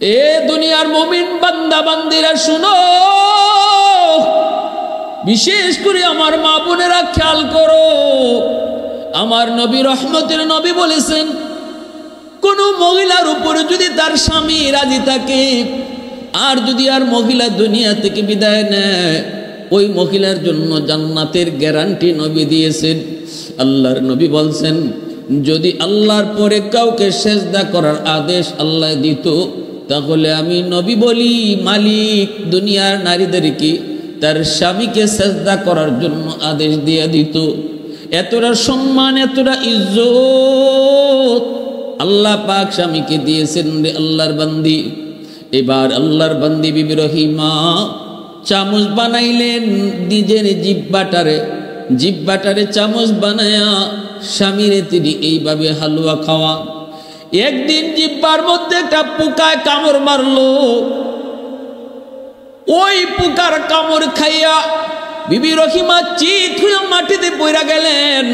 এ দুনিয়ার মুমিন বান্দা বান্দিরা শুনো, বিশেষ করে আমার মা বোনেরা খেয়াল করো। আমার নবী রহমতের নবী বলেছেন, কোন মহিলার উপরে যদি তার স্বামী রাজি থাকে, আর যদি আর মহিলা দুনিয়া থেকে বিদায় নেয়, ওই মহিলার জন্য জান্নাতের গ্যারান্টি নবী দিয়েছেন। আল্লাহর নবী বলছেন, যদি আল্লাহর পরে কাউকে সেজদা করার আদেশ আল্লাহ দিত, তাহলে আমি নবী বলি মালিক দুনিয়ার নারীদেরকে তার স্বামীকে সেজদা করার জন্য আদেশ দিয়ে দিত। এতটা সম্মান, এতটা ইজ্জত আল্লাহ পাক স্বামীকে দিয়েছেন রে আল্লাহর বান্দি। এবার আল্লাহর বান্দি বিবি রহিমা চামচ বানাইলেন, নিজের জিব্বাটারে চামচ বানায়া স্বামীরে তিনি এইভাবে হালুয়া খাওয়া। একদিন জিব্বার মধ্যে একটা পোকায় কামড় মারলো। ওই পোকার কামড় খাইয়া বিবি রহিমা চিৎ হয়ে মাটিতে পড়ে গেলেন,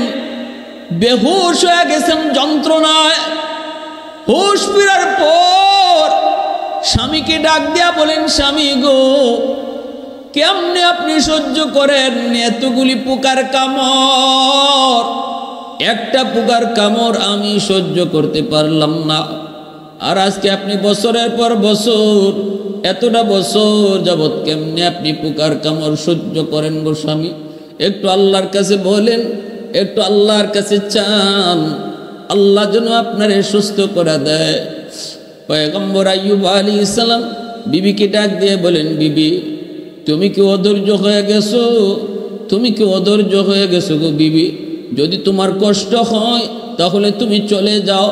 বেহুশ হয়ে গেছেন যন্ত্রণায়। হুশ ফিরার পর স্বামীকে ডাক দিয়া বলেন, স্বামী গো, কেমনে আপনি সহ্য করেন এতগুলি পোকার কামড়? একটা পোকার কামড় আমি সহ্য করতে পারলাম না। আর আজকে আপনি বছরের পর বছর, এতটা বছর যাবৎ কেমনে আপনি পোকার কামড় সহ্য করেন গো স্বামী? একটু আল্লাহর কাছে বলেন, একটু আল্লাহর কাছে চান, আল্লাহ যেন আপনারে সুস্থ করে দেয়। পয়গম্বর আইয়ুব আলাইহিস সালাম বিবিকে ডাক দিয়ে বলেন, বিবি তুমি কি অধৈর্য হয়ে গেছো? তুমি কি অধৈর্য হয়ে গেছো গো বিবি? যদি তোমার কষ্ট হয় তাহলে তুমি চলে যাও।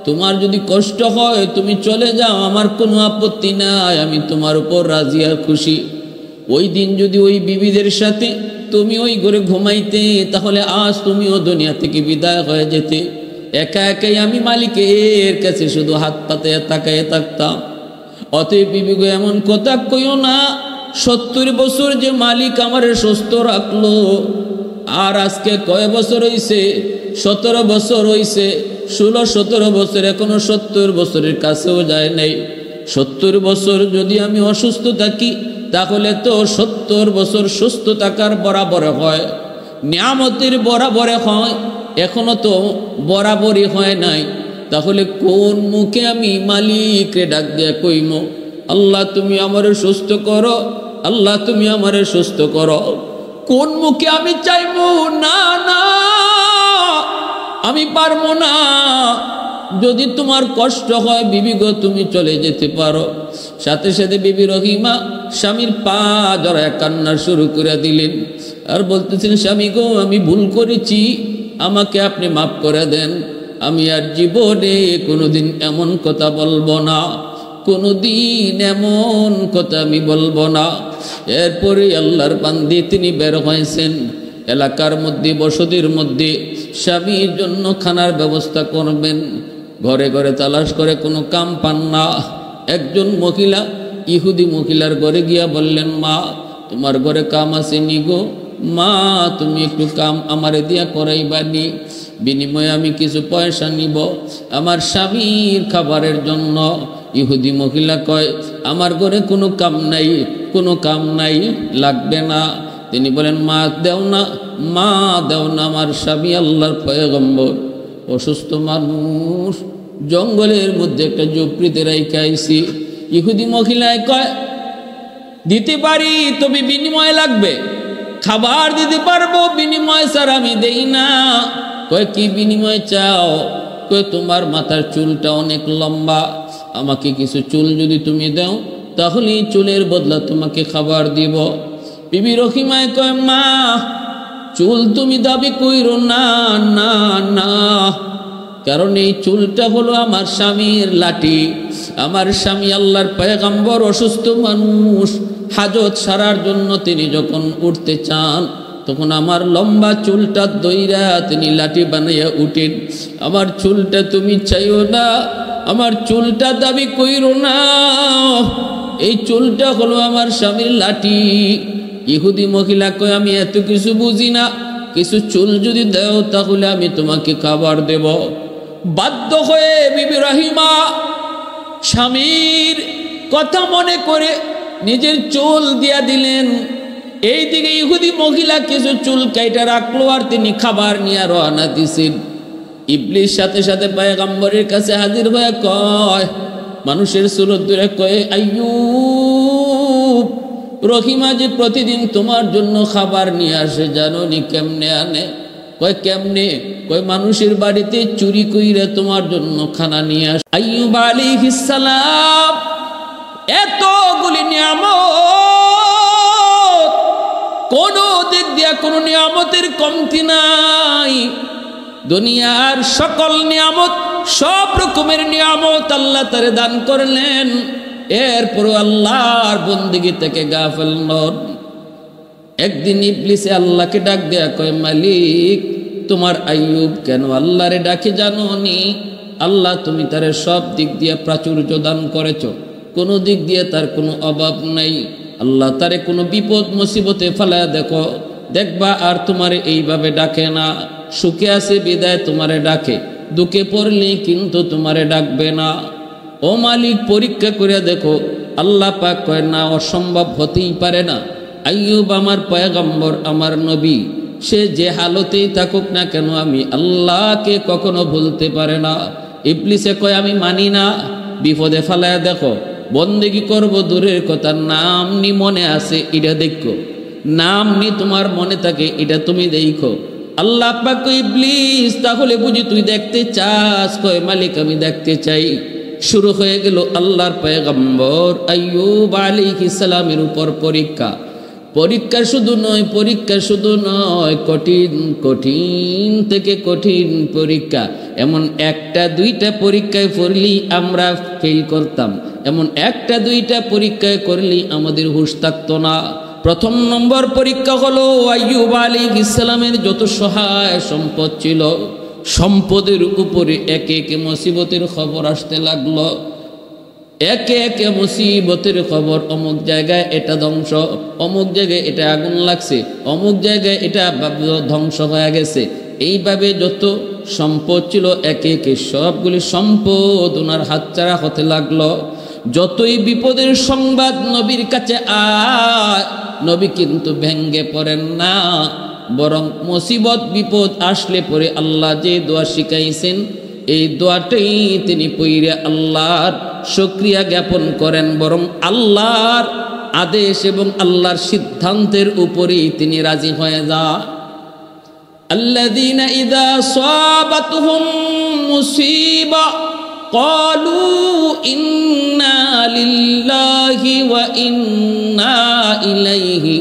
তোমার যদি কষ্ট হয় তুমি চলে যাও, আমার কোনো আপত্তি নাই, আমি তোমার উপর রাজি আর খুশি। ওই দিন যদি ওই বিবিদের সাথে তুমি ওই ঘরে ঘুমাইতে, তাহলে আজ তুমিও দুনিয়া থেকে বিদায় হয়ে যেতে। একা একাই আমি মালিকের কাছে শুধু হাত পাতে তাকায় থাকতাম। অতএব বিবি গো, এমন কথা কইও না। 70 বছর যে মালিক আমারে সুস্থ রাখলো, আর আজকে কয় বছর হইছে? 17 বছর হইছে। 16-17 বছর, এখনো 70 বছরের কাছেও যায় নাই। 70 বছর যদি আমি অসুস্থ থাকি, তাহলে তো 70 বছর সুস্থ থাকার বরাবর হয়, নিয়ামতের বরাবর হয়। এখনো তো বরাবরই হয় নাই। তাহলে কোন মুখে আমি মালিকরে ডাক দিয়ে কইম, আল্লাহ তুমি আমারে সুস্থ করো, আল্লাহ তুমি আমারে সুস্থ করো? কোন মুখে আমি চাইব? না না, আমি পারবো না। যদি তোমার কষ্ট হয় বিবি গো, তুমি চলে যেতে পারো। সাথে সাথে বিবি রহিমা স্বামীর পা জড়ায় কান্না শুরু করে দিলেন, আর বলতেছেন, স্বামী গো, আমি ভুল করেছি, আমাকে আপনি মাফ করে দেন। আমি আর জীবনে কোনোদিন এমন কথা বলবো না, কোনোদিন এমন কথা আমি বলবো না। এরপরে আল্লাহর বান্দি তিনি বের হয়েছেন এলাকার মধ্যে, বসতির মধ্যে স্বামীর জন্য খানার ব্যবস্থা করবেন। ঘরে ঘরে তালাশ করে কোনো কাম পান না। একজন মহিলা ইহুদি মহিলার ঘরে গিয়া বললেন, মা তোমার ঘরে কাম আছে নি গো? মা তুমি একটু কাম আমারে দিয়া করাইবানি, বিনিময়ে আমি কিছু পয়সা নিব আমার স্বামীর খাবারের জন্য। ইহুদি মহিলা কয়, আমার ঘরে কোনো কাম নাই, কোনো কাম নাই, লাগবে না। তিনি বলেন, মা দেও না, মা দেও না, আমার স্বামী আল্লাহর পয়গম্বর, অসুস্থ মানুষ, জঙ্গলের মধ্যে একটা ঝুপড়িতে রাইখা আইছি। ইহুদি মহিলায় কয়, দিতে পারি, তবে বিনিময় লাগবে, খাবার দিতে পারবো, বিনিময় স্যার আমি দেই না। কয়, কি বিনিময় চাও? কয়, তোমার মাথার চুলটা অনেক লম্বা, আমাকে কিছু চুল যদি তুমি দাও, তাহলে এই চুলের বদলা তোমাকে খাবার দিব। বিবি রহিমায় কয়, মা চুল তুমি দাবি কইরো না, না না, কারণ এই চুলটা হলো আমার স্বামীর লাঠি। আমার স্বামী আল্লাহর পয়গম্বর, অসুস্থ মানুষ, হাজত সারার জন্য তিনি যখন উঠতে চান, তখন আমার লম্বা চুলটা দইরা তিনি লাঠি বানাইয়া উঠেন। আমার চুলটা তুমি চাইও না, আমার চুলটা দাবি কইরো না, এই চুলটা হলো আমার স্বামীর লাঠি। ইহুদি মহিলা কয়, আমি এত কিছু বুঝি না, কিছু চুল যদি দাও তাহলে আমি তোমাকে খাবার দেব। বাধ্য হয়ে বিবি রহিমা স্বামীর কথা মনে করে নিজের চুল দিয়া দিলেন। এইদিকে ইহুদি মহিলা কিছু চুল কাইটা রাখলো আর তিনি খাবার নিয়ে রওনা দিছেন। ইবলিস সাথে সাথে পয়গম্বরের কাছে হাজির হয়ে কয়, মানুষের সুরত ধরে কয়, আইয়ুব, রহিমা যে প্রতিদিন তোমার জন্য খাবার নিয়ে আসে, জানো নি কেমনে আনে? কয় কেমনে? কয় মানুষের বাড়িতে চুরি কইরা তোমার জন্য খানা নিয়ে আসে। আইয়ুব আলাইহিস সালাম এতগুলি নিয়ামত, কোন দিক দিয়া কোনো নিয়ামতের কমতি নাই। দুনিয়ার সকল নিয়ামত, সব রকমের নিয়ামত আল্লাহ তারে দান করলেন, এরপর আল্লাহর বন্দেগী থেকে গাফেল নন। একদিন ইবলিসে আল্লাহকে ডাক দেয়া কয়, মালিক, তোমার আইয়ুব কেন আল্লাহরে ডাকে জানো নি? আল্লাহ তুমি তারে সব দিক দিয়ে প্রাচুর্য দান করেছ, কোনো দিক দিয়ে তার কোনো অভাব নাই। আল্লাহ তারে কোনো বিপদ মুসিবতে ফেলায় দেখো, দেখবা আর তোমারে এইভাবে ডাকে না। সুখে আছে বিদায় তোমারে ডাকে, দুঃখে পড়লে কিন্তু তোমারে ডাকবে না। ও মালিক, পরীক্ষা করে দেখো। আল্লাহ পাক কয়, না, অসম্ভব হতেই পারে না। আইয়ুব আমার পয়গম্বর, আমার নবী, সে যে হালতেই থাকুক না কেন আমি আল্লাহকে কখনো ভুলতে পারে না। ইবলিসে কয়, আমি মানি না। বিপদে ফেলায় দেখো, বন্দেগী করব দূরের কথা, নাম নি মনে আছে এটা দেখো, নাম নি তোমার মনে থাকে এটা তুমি দেখো। আল্লাহ পাক কয়, ইবলিস, তাহলে বুঝি তুই দেখতে চাস? কয়, মালিক, আমি দেখতে চাই। শুরু হয়ে গেল আল্লাহর পয়গম্বর আইয়ুব আলাইহিস সালামের উপর পরীক্ষা। পরীক্ষা শুধু নয়, কঠিন কঠিন থেকে কঠিন পরীক্ষা। এমন একটা দুইটা পরীক্ষায় পড়লেই আমরা ফেল করতাম, এমন একটা দুইটা পরীক্ষায় করলেই আমাদের হুঁশ থাকতো না। প্রথম নম্বর পরীক্ষা হলো আইয়ুব আলাইহিস সালামের যত সহায় সম্পদ ছিল, সম্পদের উপরে একে একে মুসিবতের খবর আসতে লাগলো। একে একে মুসিবতের খবর, অমুক জায়গায় এটা ধ্বংস, অমুক জায়গায় এটা আগুন লাগছে, অমুক জায়গায় এটা ধ্বংস হয়ে গেছে। এইভাবে যত সম্পদ ছিল একে একে সবগুলি সম্পদ ওনার হাতছাড়া হতে লাগলো। যতই বিপদের সংবাদ নবীর কাছে আয়, নবী কিন্তু ভেঙ্গে পড়েন না, বরং মুসিবত বিপদ আসলে পরে আল্লাহ যে দোয়া শিখাইছেন এই দোয়াটাই তিনি পইরে আল্লাহর শুকরিয়া জ্ঞাপন করেন, বরং আল্লাহর আদেশ এবং আল্লাহর সিদ্ধান্তের উপরেই তিনি রাজি হয়ে যান। আল্লাযীনা ইযা সাবাতুহুম মুসিবা ক্বালু ইন্না লিল্লাহি ওয়া ইন্না ইলাইহি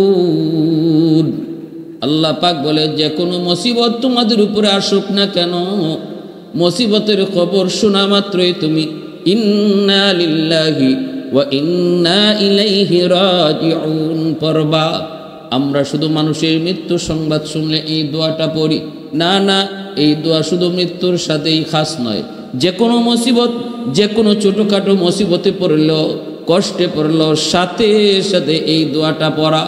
রাজিউন। আল্লাহ পাক বলে, যে কোনো মুসিবত তোমাদের উপরে আসুক না কেন, মুসিবতের খবর শোনা মাত্রই তুমি ইন্না লিল্লাহি ওয়া ইন্না ইলাইহি রাজিউন পড়বা। আমরা শুধু মানুষের মৃত্যু সংবাদ শুনলে এই দোয়াটা পড়ি না, না, এই দোয়া শুধু মৃত্যুর সাথেই খাস নয়। যে কোনো মুসিবত, যে কোনো ছোটোখাটো মুসিবতে পড়লো, কষ্টে পড়লো, সাথে সাথে এই দোয়াটা পড়া।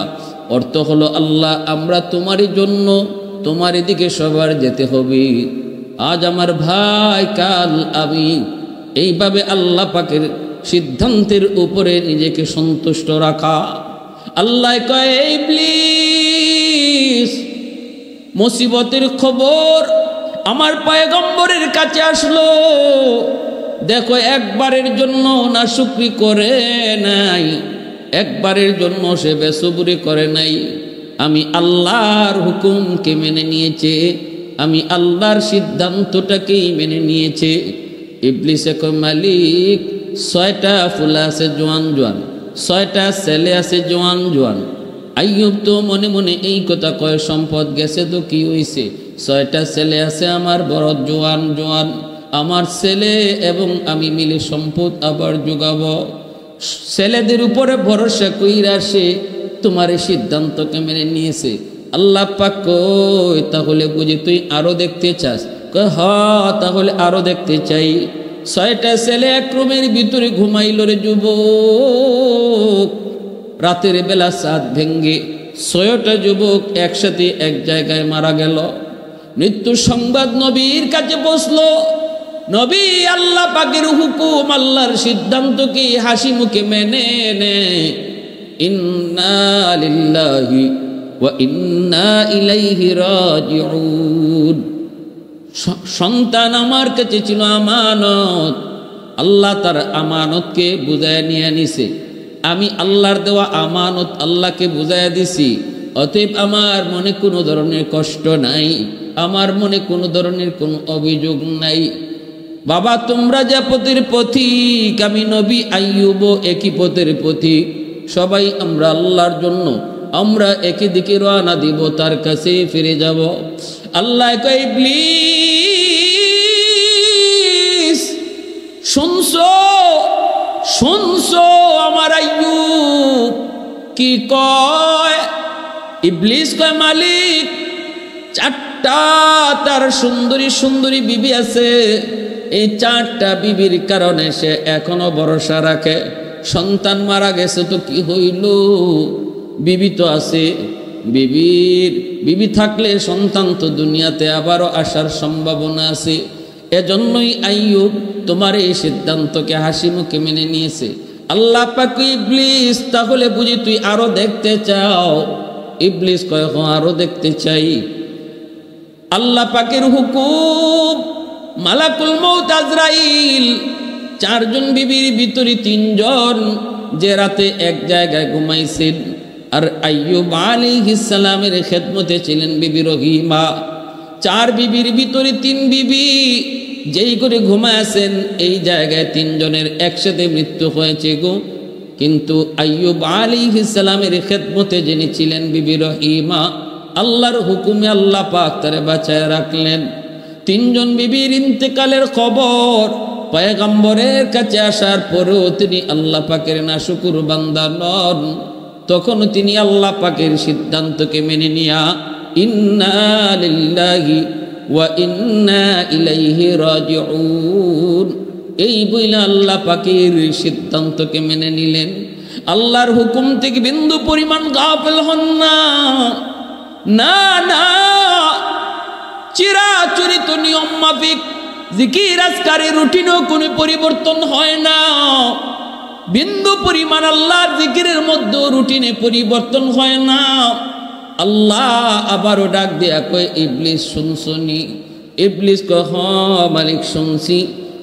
অর্থ হলো, আল্লাহ, আমরা তোমারই জন্য, তোমার দিকে সবার যেতে হবে। আজ আমার ভাই, কাল আমি। এইভাবে আল্লাহ পাকের সিদ্ধান্তের উপরে নিজেকে সন্তুষ্ট রাখা। আল্লাহ কয়, ইবলিস, মুসিবতের খবর আমার পয়গম্বরের কাছে আসলো, দেখো একবারের জন্য না শুকরি করে নাই, একবারের জন্য সে বেসবরি করে নাই। আমি আল্লাহর হুকুমকে মেনে নিয়েছে, আমি আল্লাহর সিদ্ধান্তটাকেই মেনে নিয়েছে। ইবলিসে কয়, মালিক, 6টা ফুলা আছে জোয়ান জোয়ান, 6টা ছেলে আছে জোয়ান জোয়ান। আইয়ুব তো মনে মনে এই কথা কয়, সম্পদ গেছে তো কি হইছে, 6টা ছেলে আছে আমার বড় জোয়ান জোয়ান, আমার ছেলে এবং আমি মিলে সম্পদ আবার যোগাবো। ছেলেদের উপরে ভরসা কইরা সে তোমার এই সিদ্ধান্তকে মেনে নিয়েছে। আল্লাহ পাক কই, তাহলে বুঝি তুই আরো দেখতে চাস? কয়, হ্যাঁ, তাহলে আরো দেখতে চাই। 6টা ছেলে এক রুমের ভিতরে ঘুমাইল রে যুবক। রাতের বেলা চাঁদ ভেঙ্গে 6টা যুবক একসাথে এক জায়গায় মারা গেল। মৃত্যুর সংবাদ নবীর কাছে পৌঁছলো। নবী আল্লাহ পাকের হুকুম, আল্লাহর সিদ্ধান্তকে হাসি মুখে মেনে নে। ইন্না লিল্লাহি ওয়া ইন্না ইলাইহি রাজিউন। সন্তান আমার কাছে ছিল আমানত, আল্লাহ তার আমানতকে বুঝায় নিয়ে নিছে। আমি আল্লাহর দেওয়া আমানত আল্লাহকে বুঝায় দিছি। অতএব আমার মনে কোনো ধরনের কষ্ট নাই, আমার মনে কোনো ধরনের কোনো অভিযোগ নাই। বাবা তোমরা যা পথের পথিক, আমি নবী আইয়ুব একই পথের পথিক। সবাই আমরা আল্লাহর জন্য আমরা একই দিকে রওনা দিব, তার কাছে ফিরে যাব। আল্লাহ কয় ইবলিস শুনছো শুনছো আমার আইয়ুব কি কয়? ইবলিস কয় মালিক চারটা তার সুন্দরী সুন্দরী বিবি আছে, এই চারটা বিবির কারণে সে এখনো ভরসা রাখে। সন্তান মারা গেছে তো কি হইল, বিবি তো আছে। বিবি থাকলে সন্তান তো দুনিয়াতে আবারও আসার সম্ভাবনা আছে। এজন্যই আইয়ুব তোমার এই সিদ্ধান্তকে হাসি মুখে মেনে নিয়েছে। আল্লাহ পাক ইবলিস তাহলে বুঝি তুই আরো দেখতে চাও? ইবলিস কয় হ্যাঁ আরো দেখতে চাই। আল্লাহ পাকের হুকুম, মালাকুল মউত আজরাইল চারজন বিবির ভিতরে তিনজন যে রাতে এক জায়গায় ঘুমাইছেন, আর আইয়ুব আলাইহিস সালামের খেদমতে ছিলেন বিবি রহিমা। চার বিবির ভিতরে তিন বিবি যেই করে ঘুমাইছেন, এই জায়গায় তিনজনের একসাথে মৃত্যু হয়েছে গো। কিন্তু আইয়ুব আলাইহিস সালামের খেদমতে যিনি ছিলেন বিবি রহিমা, আল্লাহর হুকুমে আল্লাহ পাক তারে বাঁচায় রাখলেন। তিনজন বিবির ইন্তেকালের খবর পয়গম্বরের কাছে আসার পরেও তিনি আল্লাহ পাকের নাশুকুর বান্দা নন। তখন তিনি আল্লাহ পাকের সিদ্ধান্তকে মেনে নিয়া ইন্না লিল্লাহি ওয়া ইন্না ইলাইহি রাজিউন এই বইলা আল্লাহ পাকের সিদ্ধান্তকে মেনে নিলেন। আল্লাহর হুকুম থেকে বিন্দু পরিমাণ গাফেল হন না। না না, চিরাচরিত নিয়ম মাফিক জিকির আজকারের রুটিনও কোনো পরিবর্তন হয় না। বিন্দু পরিমাণ আল্লাহর জিকিরের মধ্যে রুটিনে পরিবর্তন হয় না। আল্লাহ আবারও ডাক দেয়া কয় ইবলিস শুনছনি? ইবলিস কয় হ্যাঁ মালিক শুনছি,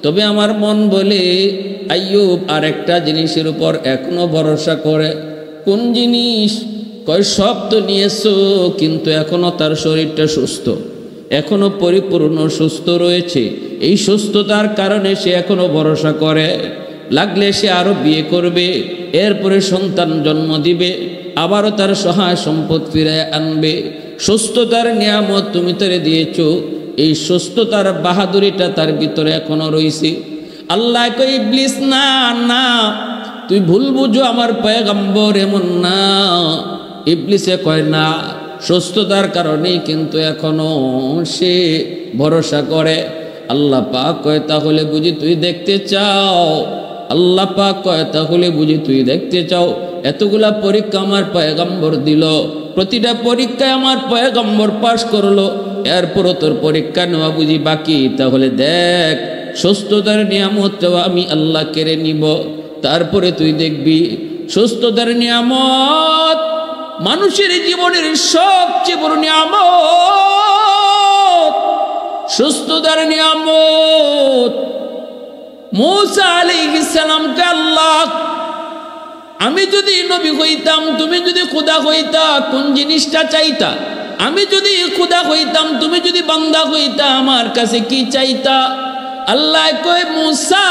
তবে আমার মন বলে আইয়ুব আর একটা জিনিসের উপর এখনো ভরসা করে। কোন জিনিস? কয় সব তো নিয়েছো, কিন্তু এখনো তার শরীরটা সুস্থ, এখনো পরিপূর্ণ সুস্থ রয়েছে। এই সুস্থতার কারণে সে এখনো ভরসা করে। লাগলে সে আরো বিয়ে করবে, এরপরে সন্তান জন্ম দিবে, আবারও তার সহায় সম্পদ ফিরে আনবে। সুস্থতার নিয়ামত তুমি তারে দিয়েছো, এই সুস্থতার বাহাদুরিটা তার ভিতরে এখনো রয়েছে। আল্লাহ কই ইবলিস না না, তুই ভুল বুঝো, আমার পয়গম্বর এমন না। ইবলিসে কয় না, সুস্থতার কারণেই কিন্তু এখনো সে ভরসা করে। আল্লাহ পাক কয় তাহলে বুঝি তুই দেখতে চাও? আল্লাহ পাক কয় তাহলে বুঝি তুই দেখতে চাও? এতগুলা পরীক্ষা আমার পয়গম্বর দিল, প্রতিটা পরীক্ষায় আমার পয়গম্বর পাশ করলো, এরপরও তোর পরীক্ষা নেওয়া বুঝি বাকি? তাহলে দেখ, সুস্থতার নিয়ামতটাও আমি আল্লাহ কেড়ে নিব, তারপরে তুই দেখবি। সুস্থতার নিয়ামত মানুষের জীবনের সবচেয়ে বড় নিয়ামত। সুস্থতার নিয়ামত মূসা আলাইহিস সালামকে আল্লাহ, আমি যদি নবী হইতাম, তুমি যদি খোদা হইতা, কোন জিনিসটা চাইতা? আমি যদি খোদা হইতাম, তুমি যদি বান্দা হইতা, আমার কাছে কি চাইতা? আল্লাহ কয় মূসা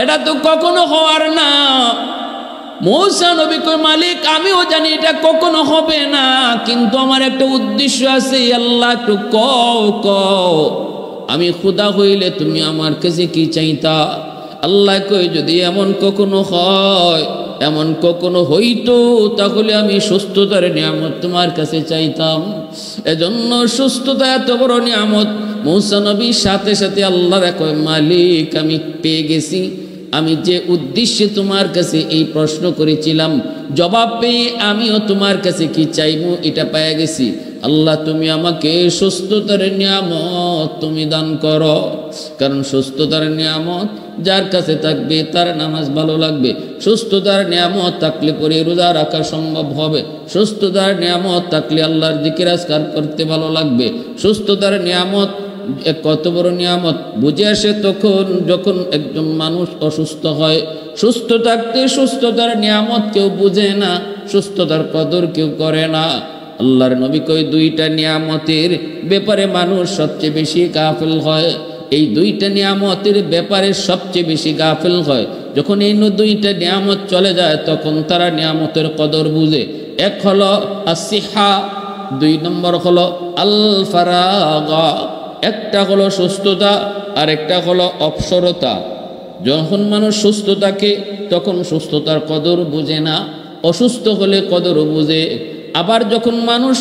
এটা তো কখনো হওয়ার না। মূসা নবী কয় মালিক আমিও জানি এটা কখনো হবে না, কিন্তু আমার একটা উদ্দেশ্য আছে। আল্লাহ একটু কও কও, আমি খোদা হইলে তুমি আমার কাছে কি চাইতা? আল্লাহ কয় যদি এমন কখনো হয়, এমন কখনো হইতো, তাহলে আমি সুস্থতার নিয়ামত তোমার কাছে চাইতাম। এজন্য সুস্থতা এত বড় নিয়ামত। মূসা নবীর সাথে সাথে আল্লাহ কয় মালিক আমি পেয়ে গেছি, আমি যে উদ্দেশ্যে তোমার কাছে এই প্রশ্ন করেছিলাম, জবাব পেয়ে আমিও তোমার কাছে কি চাইবো এটা পেয়ে গেছি। আল্লাহ তুমি আমাকে সুস্থতার নিয়ামত তুমি দান করো। কারণ সুস্থতার নিয়ামত যার কাছে থাকবে তার নামাজ ভালো লাগবে, সুস্থতার নিয়ামত থাকলে পরে রোজা রাখা সম্ভব হবে, সুস্থতার নিয়ামত থাকলে আল্লাহর জিকির আজকার করতে ভালো লাগবে। সুস্থতার নিয়ামত কত বড় নিয়ামত বুঝে আসে তখন যখন একজন মানুষ অসুস্থ হয়। সুস্থ থাকতে সুস্থতার নিয়ামত কেউ বুঝে না, সুস্থতার কদর কেউ করে না। আল্লাহর নবী কই দুইটা নিয়ামতের ব্যাপারে মানুষ সবচেয়ে বেশি গাফিল হয়। এই দুইটা নিয়ামতের ব্যাপারে সবচেয়ে বেশি গাফিল হয় যখন এই দুইটা নিয়ামত চলে যায় তখন তারা নিয়ামতের কদর বুঝে। এক হলো আসিহা, 2 নম্বর হলো আল ফারাগা। একটা হলো সুস্থতা আর একটা হলো অবসরতা। যখন মানুষ সুস্থ থাকে তখন সুস্থতার কদর বুঝে না, অসুস্থ হলে কদর বুঝে। আবার যখন মানুষ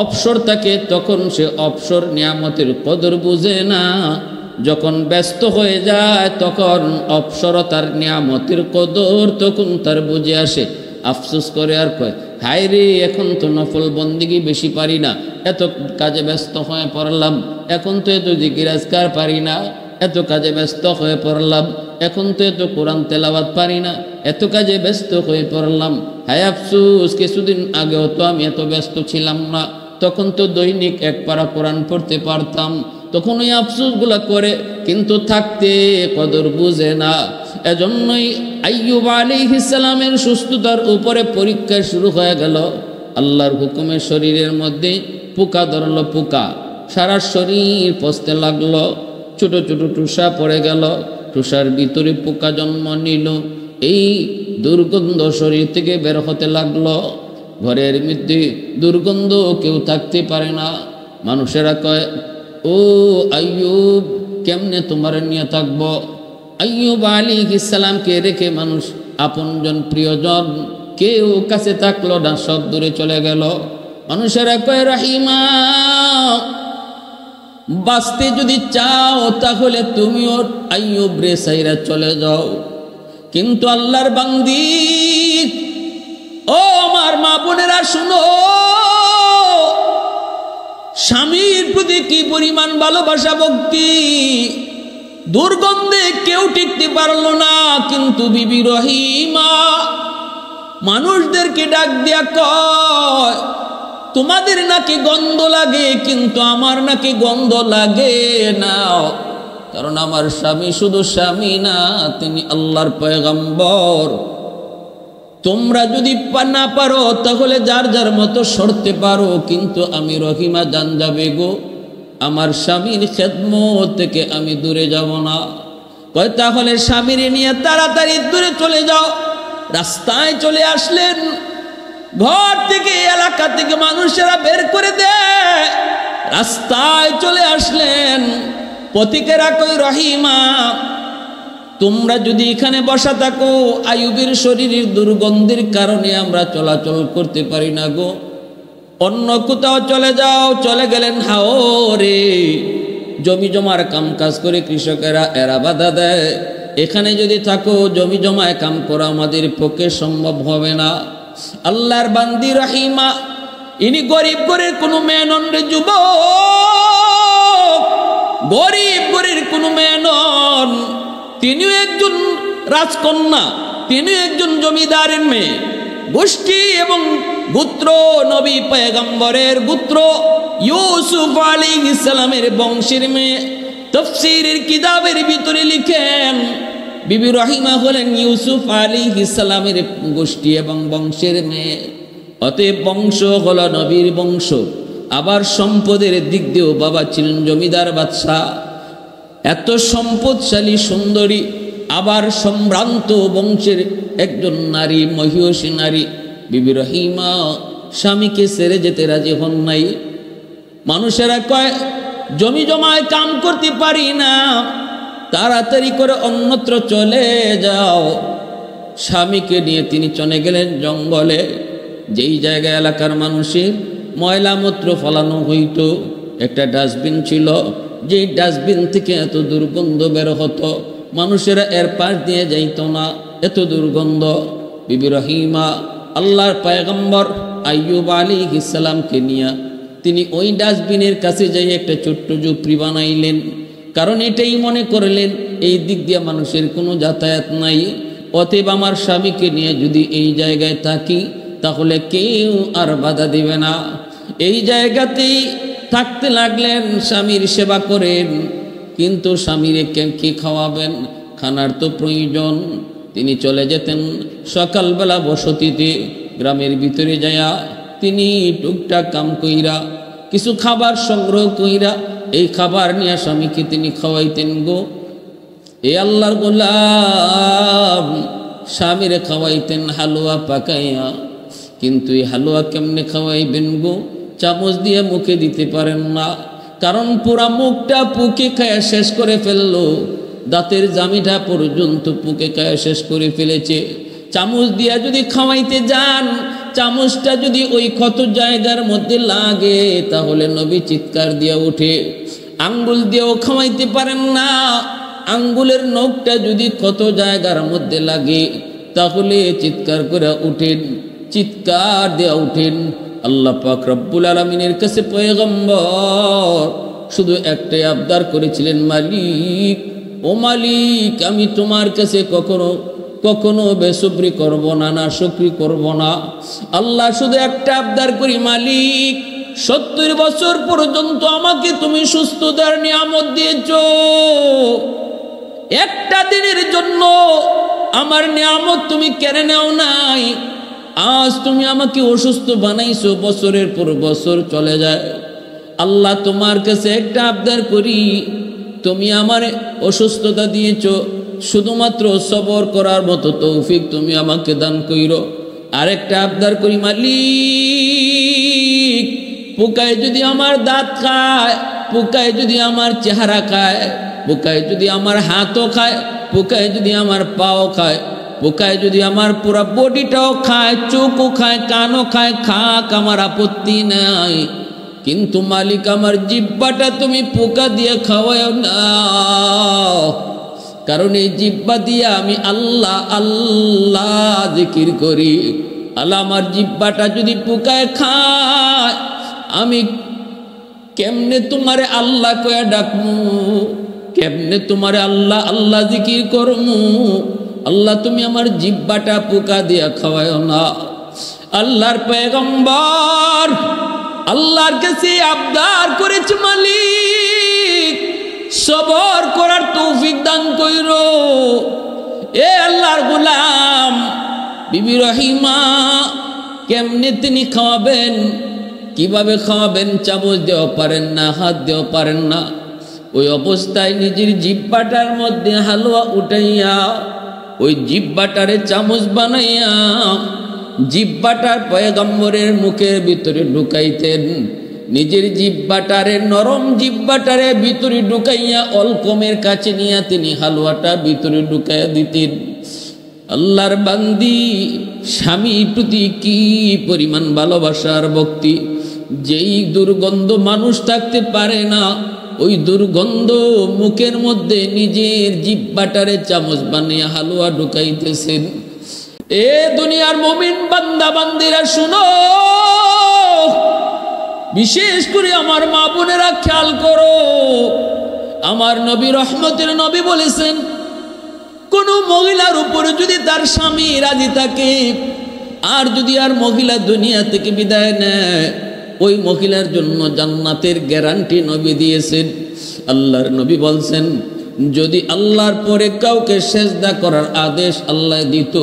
অবসর থাকে তখন সে অবসর নিয়ামতের কদর বুঝে না। যখন ব্যস্ত হয়ে যায় তখন অবসরতার নিয়ামতের কদর তখন তার বুঝে আসে। আফসোস করে আর কয়, হায় রে, এখন তো নফল বন্দিগি বেশি পারি না, এত কাজে ব্যস্ত হয়ে পড়লাম, এখন তো এত জিকির আজকার পারি না, এত কাজে ব্যস্ত হয়ে পড়লাম, এখন তো এত কোরআন তেলাওয়াত পারি না, এত কাজে ব্যস্ত হয়ে পড়লাম। হায় আফসোস, কিছুদিন আগেও তো আমি এত ব্যস্ত ছিলাম না, তখন তো দৈনিক 1 পারা কোরআন পড়তে পারতাম। তখন ওই আফসোসগুলা করে কিন্তু থাকতে কদর বুঝে না। এজন্যই আইয়ুব আলাইহিস সালামের সুস্থতার উপরে পরীক্ষা শুরু হয়ে গেল। আল্লাহর হুকুমে শরীরের মধ্যে পোকা ধরলো, পোকা সারা শরীর পচতে লাগলো, ছোট ছোট টুসা পড়ে গেল, টুসার ভিতরে পোকা জন্ম নিল। এই দুর্গন্ধ শরীর থেকে বের হতে লাগলো। ঘরের মধ্যে দুর্গন্ধ, কেউ থাকতে পারে না। মানুষেরা কয়, ও আইয়ুব, কেমনে তোমার নিয়ে থাকবো? আইয়ুব আলাইহিস সালামকে রেখে মানুষ আপনজন প্রিয়জন কেউ কাছে থাকলো না, সব দূরে চলে গেল। মানুষেরা কয়, রাহিমা, বাঁচতে যদি চাও তাহলে তুমিও আইয়ুব রে সাইরা চলে যাও। কিন্তু আল্লাহর বান্দি, ও আমার মা বোনেরা শুনো, স্বামীর প্রতি কি পরিমাণ ভালোবাসা ভক্তি! দুর্গন্ধে কেউ টিকতে পারল না, কিন্তু বিবি রহিমা মানুষদেরকে ডাক দিয়া কয়, তোমাদের নাকি গন্ধ লাগে কিন্তু আমার নাকি গন্ধ লাগে না। কারণ আমার স্বামী শুধু স্বামী না, তিনি আল্লাহর পয়গম্বর। তোমরা যদি না পারো তাহলে যার যার মতো সরতে পারো, কিন্তু আমি রহিমা জান যাবে গো, আমার স্বামীর খেদমত থেকে আমি দূরে যাব না। কয় তাহলে স্বামীর নিয়ে তাড়াতাড়ি দূরে চলে যাও। রাস্তায় চলে আসলেন, ঘর থেকে এলাকা থেকে মানুষেরা বের করে দেয়, রাস্তায় চলে আসলেন। পথিকেরা কই, রহিমা, তোমরা যদি এখানে বসা থাকো, আইয়ুবের শরীরের দুর্গন্ধের কারণে আমরা চলাচল করতে পারি না গো, অন্য কোথাও চলে যাও। চলে গেলেন হাওরে। জমি জমার কাম কাজ করে কৃষকেরা, এরা বাধা দেয়, এখানে যদি থাকো জমি জমায় কাম করা আমাদের পক্ষে সম্ভব হবে না। আল্লাহর বান্দি রহিমা, ইনি গরিব ঘরের কোনো মেয়ে নন রে যুবক, গরিব ঘরের কোনো মেয়ে নন। তিনিও একজন রাজকন্যা, তিনিও একজন জমিদারের মেয়ে, গোষ্ঠী এবং গোত্র নবী পয়গম্বরের গোত্র ইউসুফ আলাইহিস সালামের বংশের মেয়ে। তাফসীরের কিতাবের ভিতরে লিখেন, বিবি রহিমা হলেন ইউসুফ আলাইহিস সালামের গোষ্ঠী এবং বংশের মেয়ে। অতএব বংশ হলো নবীর বংশ। আবার সম্পদের দিক দিয়েও বাবা ছিলেন জমিদার বাদশাহ, এত সম্পদশালী সুন্দরী, আবার সম্ভ্রান্ত বংশের একজন নারী, মহিষী নারী। বিবি রহিমা স্বামীকে ছেড়ে যেতে রাজি হন নাই। মানুষেরা কয়, জমি জমায় কাম করতে পারি না, তাড়াতাড়ি করে অন্যত্র চলে যাও। স্বামীকে নিয়ে তিনি চলে গেলেন জঙ্গলে, যেই জায়গায় এলাকার মানুষের ময়লা মূত্র ফলানো হইত। একটা ডাস্টবিন ছিল, যেই ডাস্টবিন থেকে এত দুর্গন্ধ বের হতো, মানুষেরা এর পাশ দিয়ে যাইত না, এত দুর্গন্ধ। বিবি রহিমা আল্লাহর পয়গম্বর আইয়ুব আলাইহিস সালামকে নিয়ে তিনি ওই ডাস্টবিনের কাছে যাই একটা ছোট্ট ঝুপড়ি বানাইলেন, কারণ এটাই মনে করলেন এই দিক দিয়ে মানুষের কোনো যাতায়াত নাই, অতএব আমার স্বামীকে নিয়ে যদি এই জায়গায় থাকি তাহলে কেউ আর বাধা দিবে না। এই জায়গাতেই থাকতে লাগলেন, স্বামীর সেবা করেন, কিন্তু স্বামীরে কি খাওয়াবেন, খানার তো প্রয়োজন। তিনি চলে যেতেন সকালবেলা বসতিতে, গ্রামের ভিতরে যায়া তিনি টুকটাক কাম কইরা কিছু খাবার সংগ্রহ কইরা এই খাবার নিয়ে স্বামীকে তিনি খাওয়াইতেন গো। এ আল্লাহর গোলাম স্বামীরে খাওয়াইতেন হালুয়া পাকাইয়া, কিন্তু এই হালুয়া কেমনে খাওয়াইবেন গো? চামচ দিয়ে মুখে দিতে পারেন না, কারণ পুরা মুখটা পুকে খায়া শেষ করে ফেললো, দাঁতের জামিটা পর্যন্ত পুকে খায়া শেষ করে ফেলেছে। চামচ দিয়া যদি খাওয়াইতে যান, চামচটা যদি ওই ক্ষত জায়গার মধ্যে লাগে তাহলে নবী চিৎকার দিয়া উঠে। আঙ্গুল দিয়েও খাওয়াইতে পারেন না, আঙ্গুলের নখটা যদি ক্ষত জায়গার মধ্যে লাগে তাহলে চিৎকার করে উঠেন, চিৎকার দিয়া উঠেন। আল্লাহ পাক রব্বুল আলামিনের কাছে পয়গম্বর শুধু একটাই আবদার করেছিলেন, মালিক ও মালিক, আমি তোমার কাছে কখনো বেসুবরি করব না, না শুকরি করব না। আল্লাহ শুধু একটা আবদার করি, মালিক 70 বছর পর্যন্ত আমাকে তুমি সুস্থতার নিয়ামত দিয়েছো, একটা দিনের জন্য আমার নিয়ামত তুমি কেড়ে নাও নাই। আজ তুমি আমাকে অসুস্থ বানাইছো, বছরের পর বছর চলে যায়। আল্লাহ তোমার কাছে একটা আবদার করি, তুমি আমার অসুস্থতা দিয়েছো, শুধুমাত্র সবর করার মতো তৌফিক তুমি আমাকে দান কইরো। আরেকটা আবদার করি, মালিক পোকায় যদি আমার দাঁত খায়, পোকায় যদি আমার চেহারা খায়, পোকায় যদি আমার হাতও খায়, পোকায় যদি আমার পাও খায়, পোকায় যদি আমার পুরা বডিটাও খায়, চোখও খায়, কানও খায়, খাক, আমার আপত্তি নাই, কিন্তু মালিক আমার জিহ্বাটা তুমি পোকা দিয়ে খাওয়াও না, কারণ এই জিহ্বা দিয়ে আমি আল্লাহ আল্লাহ জিকির করি। আল্লাহ আমার জিহ্বাটা যদি পোকায় খায় আমি কেমনে তোমারে আল্লাহ কয়া ডাকমু, কেমনে তোমারে আল্লাহ আল্লাহ জিকির করমু। আল্লাহ তুমি আমার জিহ্বাটা পোকা দিয়া খাওয়াও না। আল্লাহর পয়গম্বর আল্লাহর কাছে আবদার করেছে, মালিক সবর করার তৌফিক দান কইরো। এ আল্লাহর গোলাম বিবি রহিমা কেমনে তিনি খাওয়াবেন, কিভাবে খাওয়াবেন? চামচ দেওয়া পারেন না, হাত দেওয়া পারেন না। ওই অবস্থায় নিজের জিহ্বাটার মধ্যে হালুয়া উঠাইয়া ওই জিহ্বাটারে চামচ বানাইয়া জিহ্বাটার পয়গম্বরের মুখের ভিতরে ঢুকাইতেন। নিজের জিহ্বাটারে, নরম জিহ্বাটারে ভিতরে ঢুকাইয়া অলকমের কাছে নিয়ে তিনি হালুয়াটা ভিতরে ঢুকাইয়া দিতেন। আল্লাহর বান্দি স্বামীর প্রতি কি পরিমাণ ভালোবাসার ভক্তি! যেই দুর্গন্ধ মানুষ থাকতে পারে না, ওই দুর্গন্ধ মুখের মধ্যে নিজের জিহ্বাটারে চামচ বানিয়ে হালুয়া ঢুকাইতেছেন। এ দুনিয়ার মুমিন বান্দা বান্দিরা শুনো, বিশেষ করে আমার মা বোনেরা খেয়াল করো। আমার নবী রহমতের নবী বলেছেন, কোন মহিলার উপরে যদি তার স্বামী রাজি থাকে, আর যদি আর মহিলা দুনিয়া থেকে বিদায় নেয়, ওই মহিলার জন্য জান্নাতের গ্যারান্টি নবী দিয়েছেন। আল্লাহর নবী বলছেন, যদি আল্লাহর পরে কাউকে সেজদা করার আদেশ আল্লাহ দিত,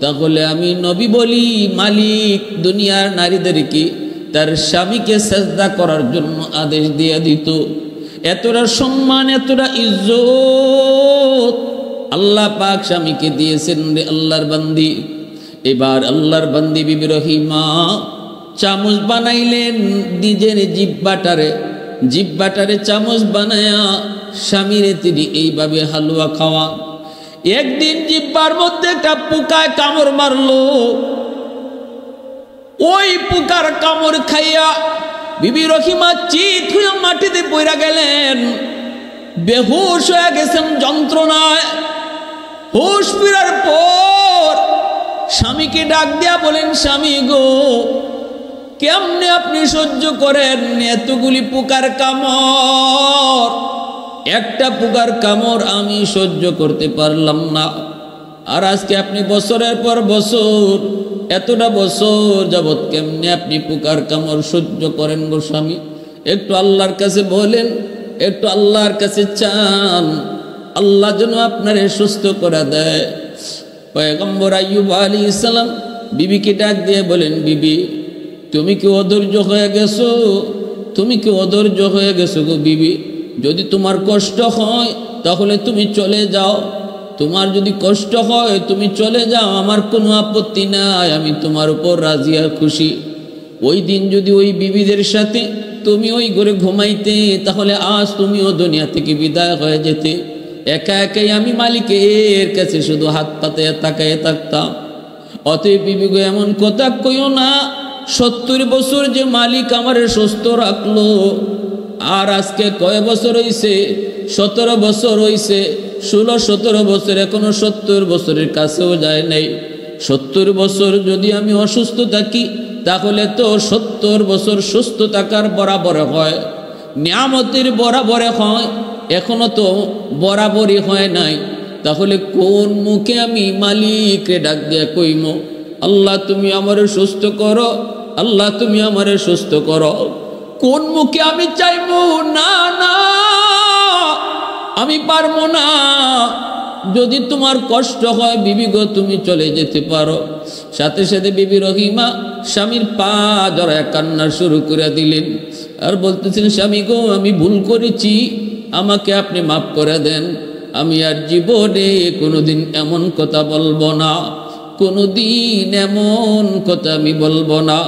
তাহলে আমি নবী বলি মালিক দুনিয়ার নারীদেরকে তার স্বামীকে সেজদা করার জন্য আদেশ দিয়ে দিত। এতটা সম্মান, এতটা ইজ্জত আল্লাহ পাক স্বামীকে দিয়েছেন রে আল্লাহর বান্দি। এবার আল্লাহর বান্দি বিবি রহিমা চামচ বানাইলেন, নিজের জিহ্বাটারে চামচ বানায়া স্বামীরে তিনি এইভাবে হালুয়া খাওয়া। একদিন জিহ্বার মধ্যে একটা পোকায় কামড় মারলো। ওই পোকার কামড় খাইয়া বিবি রহিমা চিত হইয়া মাটিতে পইরা গেলেন, বেহুশ হয়ে গেছেন যন্ত্রণায়। হুশ ফিরার পর স্বামীকে ডাক দিয়া বলেন, স্বামী গো কেমনে আপনি সহ্য করেন এতগুলি পোকার কামড়? একটা পোকার কামড় আমি সহ্য করতে পারলাম না, আর আজকে আপনি বছরের পর বছর, এতটা বছর যাবৎ কেমনে আপনি পোকার কামড় সহ্য করেন গো স্বামী? একটু আল্লাহর কাছে বলেন, একটু আল্লাহর কাছে চান, আল্লাহ যেন আপনারে সুস্থ করে দেয়। পয়গম্বর আইয়ুব আলাইহিস সালাম বিবিকে ডাক দিয়ে বলেন, বিবি তুমি কি অধৈর্য হয়ে গেছো? তুমি কি অধৈর্য হয়ে গেছো গো বিবি? যদি তোমার কষ্ট হয় তাহলে তুমি চলে যাও, তোমার যদি কষ্ট হয় তুমি চলে যাও, আমার কোনো আপত্তি নাই, আমি তোমার উপর রাজি আর খুশি। ওই দিন যদি ওই বিবিদের সাথে তুমি ওই ঘরে ঘুমাইতে, তাহলে আজ তুমিও দুনিয়া থেকে বিদায় হয়ে যেতে। একা একাই আমি মালিকের কাছে শুধু হাত পাতে তাকায় থাকতাম। অতএব বিবি গো এমন কথা কইও না, 70 বছর যে মালিক আমারে সুস্থ রাখলো, আর আজকে কয় বছর হইছে? 17 বছর হইছে, 16-17 বছর, এখনো 70 বছরের কাছেও যায় নাই। 70 বছর যদি আমি অসুস্থ থাকি তাহলে তো 70 বছর সুস্থ থাকার বরাবর হয়, নিয়ামতের বরাবর হয়, এখনো তো বরাবরই হয় নাই। তাহলে কোন মুখে আমি মালিকরে ডাক দিয়ে কইমো, আল্লাহ তুমি আমারে সুস্থ করো, আল্লাহ তুমি আমারে সুস্থ করো? কোন মুখে আমি চাইবো? না না, আমি পারবো না। যদি তোমার কষ্ট হয় বিবি গো তুমি চলে যেতে পারো। সাথে সাথে বিবি রহিমা স্বামীর পা জড়ায় কান্না শুরু করে দিলেন, আর বলতেছেন, স্বামী গো আমি ভুল করেছি, আমাকে আপনি মাফ করে দেন, আমি আর জীবনে কোনোদিন এমন কথা বলবো না, কোনোদিন এমন কথা আমি বলবো না।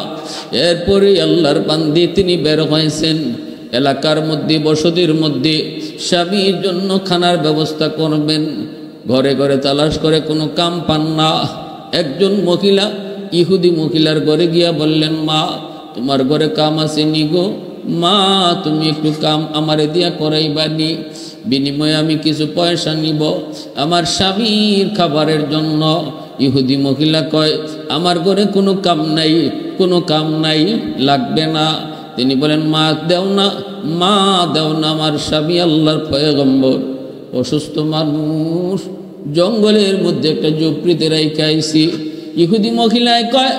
এরপরে আল্লাহর বান্দি তিনি বের হয়েছেন এলাকার মধ্যে, বসতির মধ্যে স্বামীর জন্য খানার ব্যবস্থা করবেন। ঘরে ঘরে তালাশ করে কোনো কাম পান না। একজন মহিলা ইহুদি মহিলার ঘরে গিয়া বললেন, মা তোমার ঘরে কাম আছে নি গো? মা তুমি একটু কাম আমারে দিয়া করাইবানি, বিনিময়ে আমি কিছু পয়সা নিব আমার স্বামীর খাবারের জন্য। ইহুদি মহিলা কয়, আমার ঘরে কোনো কাম নাই, কোনো কাম নাই, লাগবে না। তিনি বলেন, মা দেও না, মা দেও না, আমার স্বামী আল্লাহর পয়গম্বর, অসুস্থ মানুষ, জঙ্গলের মধ্যে একটা ঝুপড়িতে রাইখা আইছি। ইহুদি মহিলায় কয়,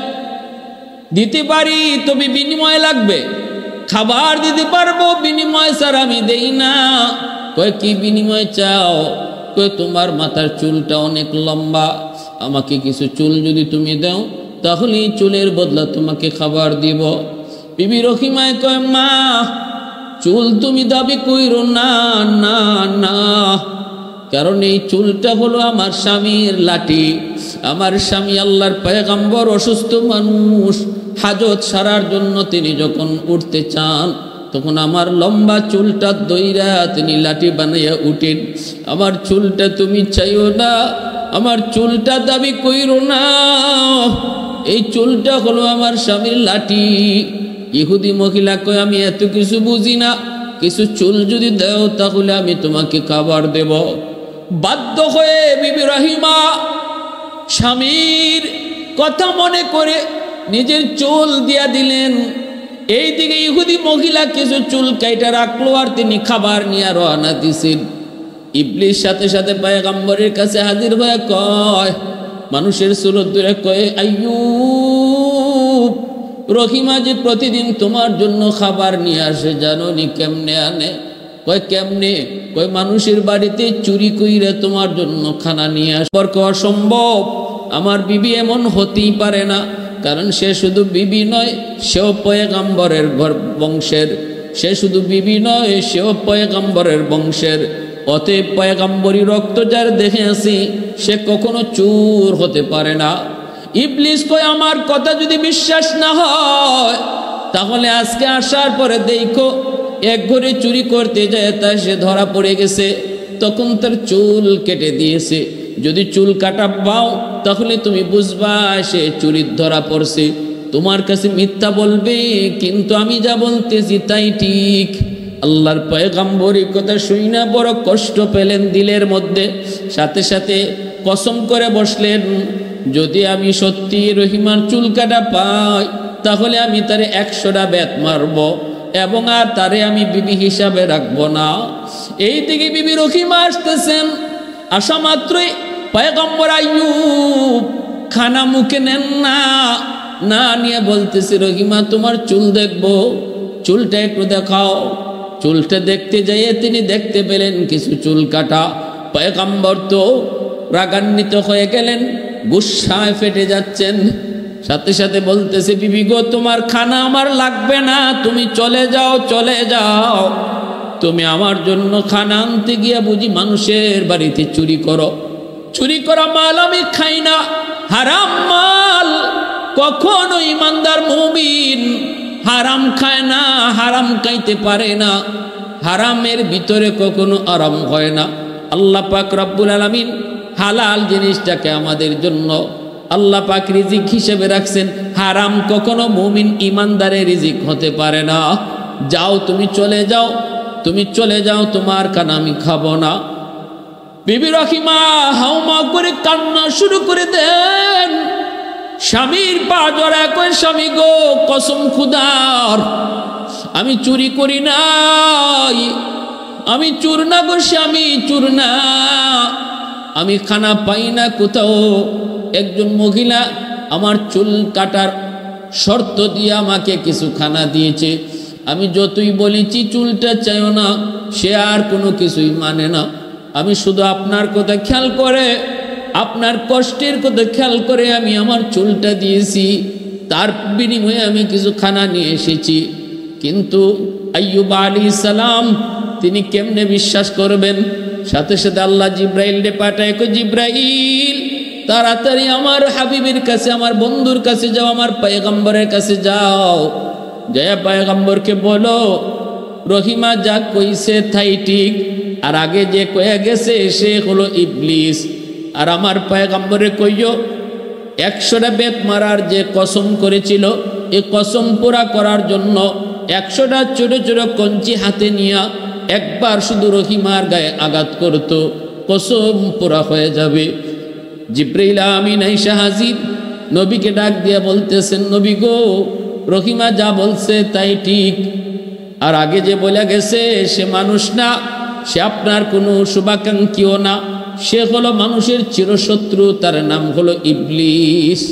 দিতে পারি, তবে বিনিময় লাগবে, খাবার দিতে পারবো, বিনিময় স্যার আমি দেই না। কয় কি বিনিময় চাও? কয় তোমার মাথার চুলটা অনেক লম্বা, আমাকে কিছু চুল যদি তুমি দাও তাহলে চুলের বদলা তোমাকে খাবার দিব। বিবি রহিমায় কয়, মা চুল তুমি দাবি কইরো না, না না, কারণ এই চুলটা হলো আমার স্বামীর লাঠি। আমার স্বামী আল্লাহর পয়গম্বর, অসুস্থ মানুষ, হাজত সারার জন্য তিনি যখন উঠতে চান তখন আমার লম্বা চুলটা দইরা তিনি লাঠি বানাইয়া উঠেন। আমার চুলটা তুমি চাইও না, আমার চুলটা দাবি কইরো না, এই চুলটা হলো আমার স্বামীর লাঠি। ইহুদি মহিলা কয়, আমি এত কিছু বুঝি না, কিছু চুল যদি দাও তাহলে আমি তোমাকে খাবার দেব। বাধ্য হয়ে বিবি রহিমা স্বামীর কথা মনে করে নিজের চুল দিয়া দিলেন। এইদিকে ইহুদি মহিলা কিছু চুল কাইটা রাখলো, আর তিনি খাবার নিয়ে রওনা দিছেন। ইবলিস সাথে সাথে পয়গম্বরের কাছে হাজির হয়ে কয়, মানুষের সুরত ধরে কয়, আইয়ুব, রহিমা যে প্রতিদিন তোমার জন্য খাবার নিয়ে আসে, জানো নি কেমনে আনে? কয় কেমনে? কয় মানুষের বাড়িতে চুরি কইরা তোমার জন্য খানা নিয়ে আসে। অসম্ভব, আমার বিবি এমন হতেই পারে না, কারণ সে শুধু বিবি নয়, সেও পয়গম্বরের বংশের। সে শুধু বিবি নয়, সেও পয়গম্বরের বংশের। অতএব পয়গম্বরী রক্ত যার দেখে আসি, সে কখনো চোর হতে পারে না। ইবলিস কয়, আমার কথা যদি বিশ্বাস না হয় তাহলে আজকে আসার পরে দেখো, এক ঘরে চুরি করতে যায় তা সে ধরা পড়ে গেছে, তখন তার চুল কেটে দিয়েছে। যদি চুল কাটা পাও তাহলে তুমি বুঝবা সে চুরির ধরা পড়ছে। তোমার কাছে মিথ্যা বলবে, কিন্তু আমি যা বলতেছি তাই ঠিক। আল্লাহর পয়গম্বরী কথা শুইনা বড় কষ্ট পেলেন দিলের মধ্যে। সাথে সাথে কসম করে বসলেন, যদি আমি সত্যি রহিমার চুল কাটা পাই তাহলে আমি তারে 100টা বেত মারব এবং আর তারে আমি বিবি হিসাবে রাখবো না। এই দিকে বিবি রহিমা আসতেছেন, আসা মাত্রই পয়গম্বর আইয়ুব খানা মুখে নেন না, না নিয়ে বলতেছে রহিমা তোমার চুল দেখবো, চুলটা একটু দেখাও। চুলটা দেখতে যাইয়ে তিনি দেখতে পেলেন কিছু চুল কাটা। পয়গম্বর তো রাগান্বিত হয়ে গেলেন, গুসায় ফেটে যাচ্ছেন, সাথে সাথে বলতেছে বিবি গো তোমার খানা আমার লাগবে না, তুমি চলে যাও, চলে যাও। তুমি আমার জন্য খানা আনতে গিয়া বুঝি মানুষের বাড়িতে চুরি করো। চুরি করা মাল আমি খাই না, হারাম মাল কখনো ইমানদার মুমিন হারাম খায় না, হারাম খাইতে পারে না। হারামের ভিতরে কখনো আরাম হয় না। আল্লাহ পাক রব্বুল আলামিন হালাল জিনিসটাকে আমাদের জন্য আল্লাহ পাক রিজিক হিসেবে রাখছেন। হারাম কখনো মুমিন ইমানদারের রিজিক হতে পারে না। যাও তুমি চলে যাও, তুমি চলে যাও, তোমার খানা আমি খাবো না। বিবি রহিমা হাউমা করে কান্না শুরু করে দেন। স্বামীর পা জড়ায় কয় স্বামী গো কসম খুদার আমি চুরি করি নাই, আমি চুর না গো স্বামী, চুর না। আমি খানা পাই না কোথাও। একজন মহিলা আমার চুল কাটার শর্ত দিয়ে আমাকে কিছু খানা দিয়েছে। আমি যতই বলেছি চুলটা চাইও না, সে আর কোনো কিছুই মানে না। আমি শুধু আপনার কথা খেয়াল করে, আপনার কষ্টের কথা খেয়াল করে আমি আমার চুলটা দিয়েছি, তার বিনিময়ে আমি কিছু খানা নিয়ে এসেছি। কিন্তু আইয়ুব আলাইহিস সালাম তিনি কেমনে বিশ্বাস করবেন? সাথে সাথে আল্লাহ জিব্রাইলকে পাঠায়, কই জিব্রাইল তাড়াতাড়ি আমার হাবিবের কাছে, আমার বন্ধুর কাছে যাও, আমার পয়গম্বরের কাছে যাও, জয়া পয়গম্বরকে বলো রহিমা যা কইছে তাই ঠিক, আর আগে যে কয়ে গেছে সে হলো ইবলিস। আর আমার পয়গম্বরে কইও 100টা বেত মারার যে কসম করেছিল, এই কসম পুরা করার জন্য 100টা ছোট ছোট কঞ্চি হাতে নিয়ে একবার শুধু রহিমার গায়ে আঘাত করত, কসম পুরা হয়ে যাবে। জিব্রাইল আমিন আইসা হাজির, নবীকে ডাক দিয়ে বলতেছেন নবী গো রহিমা যা বলছে তাই ঠিক, আর আগে যে বলে গেছে সে মানুষ না, সে আপনার কোনো শুভাকাঙ্ক্ষীও না, সে হলো মানুষের চিরশত্রু, তার নাম হলো ইবলিস।